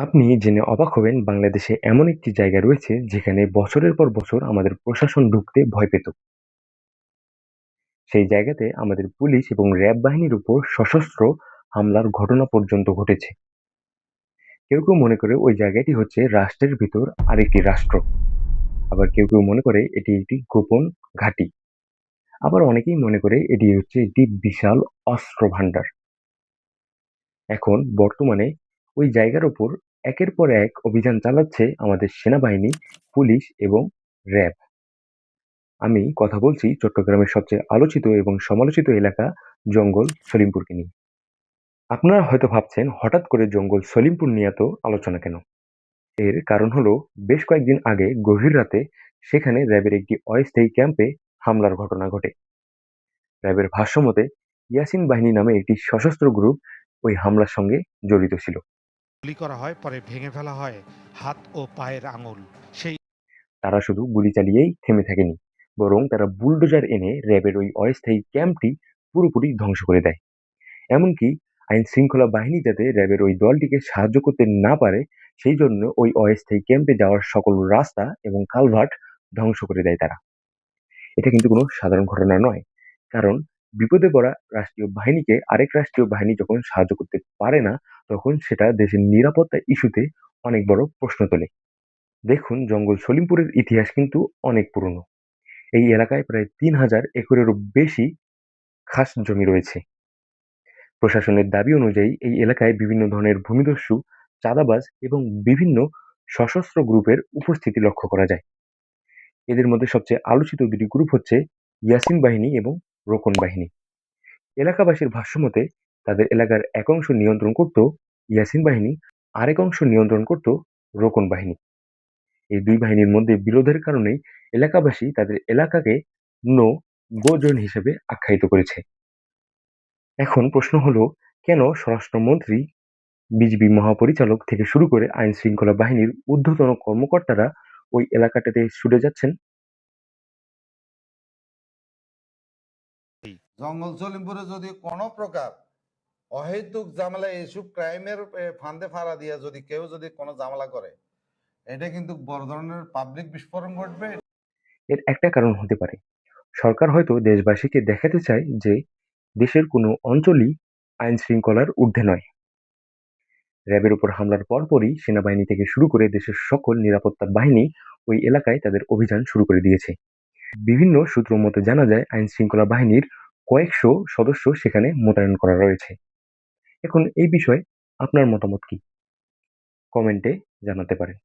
আপনি জেনে অবাক হবেন বাংলাদেশে এমন একটি জায়গা রয়েছে যেখানে বছরের পর বছর আমাদের প্রশাসন ঢুকতে ভয় পেত। সেই জায়গাতে আমাদের পুলিশ এবং র্যাব বাহিনীর উপর সশস্ত্র হামলার ঘটনা পর্যন্ত ঘটেছে। কেউ কেউ মনে করে ওই জায়গাটি হচ্ছে রাষ্ট্রের ভিতর আরেকটি রাষ্ট্র। আবার কেউ কেউ মনে করে এটি একটি গোপন ঘাঁটি। আবার অনেকেই মনে করে এটি হচ্ছে একটি বিশাল অস্ত্র ভান্ডার। এখন বর্তমানে ওই জায়গার উপর একের পর এক অভিযান চালাচ্ছে আমাদের সেনাবাহিনী, পুলিশ এবং র্যাব। আমি কথা বলছি চট্টগ্রামের সবচেয়ে আলোচিত এবং সমালোচিত এলাকা জঙ্গল সলিমপুরকে নিয়ে। আপনারা হয়তো ভাবছেন হঠাৎ করে জঙ্গল সলিমপুর নিয়ে এত আলোচনা কেন? এর কারণ হলো বেশ কয়েকদিন আগে গভীর রাতে সেখানে র্যাবের একটি অস্থায়ী ক্যাম্পে হামলার ঘটনা ঘটে। র্যাবের ভাষ্যমতে ইয়াসিন বাহিনী নামে একটি সশস্ত্র গ্রুপ ওই হামলার সঙ্গে জড়িত ছিল। গুলি করা হয়, পরে ভেঙে ফেলা হয় হাত ও পায়ের আঙুল। সেই তারা শুধু গুলি চালিয়েই থেমে থাকেনি, বরং তারা বুলডোজার এনে র্যাবের ওই অস্থায়ী ক্যাম্পটি পুরোপুরি ধ্বংস করে দেয়। এমনকি আইন শৃঙ্খলা বাহিনী যাতে র্যাবের ওই দলটিকে সাহায্য করতে না পারে, সেই জন্য ওই অস্থায়ী ক্যাম্পে যাওয়ার সকল রাস্তা এবং কালভার্ট ধ্বংস করে দেয় তারা। এটা কিন্তু কোনো সাধারণ ঘটনা নয়, কারণ বিপদে পড়া রাষ্ট্রীয় বাহিনীকে আরেক রাষ্ট্রীয় বাহিনী যখন সাহায্য করতে পারে না, তখন সেটা দেশের নিরাপত্তা ইস্যুতে অনেক বড় প্রশ্ন তোলে। দেখুন, জঙ্গল সলিমপুরের ইতিহাস কিন্তু অনেক পুরনো। এই এলাকায় প্রায় ৩,০০০ একরেরও বেশি খাস জমি রয়েছে। প্রশাসনের দাবি অনুযায়ী এই এলাকায় বিভিন্ন ধরনের ভূমিদস্যু, চাঁদাবাজ এবং বিভিন্ন সশস্ত্র গ্রুপের উপস্থিতি লক্ষ্য করা যায়। এদের মধ্যে সবচেয়ে আলোচিত দুটি গ্রুপ হচ্ছে ইয়াসিন বাহিনী এবং রোকন বাহিনী। এলাকাবাসীর ভাষ্যমতে তাদের এলাকার এক অংশ নিয়ন্ত্রণ করত ইয়াসিন বাহিনী, আরেক অংশ নিয়ন্ত্রণ করত রোকন বাহিনী। এই দুই বাহিনীর মধ্যে বিরোধের কারণেই এলাকাবাসী তাদের এলাকাকে নো গো জোন হিসেবে আখ্যায়িত করেছে। এখন প্রশ্ন হলো, কেন স্বরাষ্ট্রমন্ত্রী, বিজিবি মহাপরিচালক থেকে শুরু করে আইন শৃঙ্খলা বাহিনীর ঊর্ধ্বতন কর্মকর্তারা ওই এলাকাটাতে ছুটে যাচ্ছেন? জঙ্গল সলিমপুরে যদি কোনো প্রকার অহেতুক ঝামেলা এইসব ক্রাইমের ফান্দে ফাড়া দিয়ে যদি কেউ যদি কোনো ঝামেলা করে, এটা কিন্তু বড় ধরনের পাবলিক বিস্ফোরণ ঘটবে। এর একটা কারণ হতে পারে, সরকার হয়তো দেশবাসীকে দেখাতে চায় যে দেশের কোনো অঞ্চলই আইন শৃঙ্খলার ঊর্ধ্বে নয়। র্যাবের উপর হামলার পরপরই সেনাবাহিনী থেকে শুরু করে দেশের সকল নিরাপত্তা বাহিনী ওই এলাকায় তাদের অভিযান শুরু করে দিয়েছে। বিভিন্ন সূত্র মতে জানা যায় আইন শৃঙ্খলা বাহিনীর কয়েকশো সদস্য সেখানে মোতায়েন করা রয়েছে। এখন এই বিষয়ে আপনার মতামত কি? কমেন্টে জানাতে পারেন।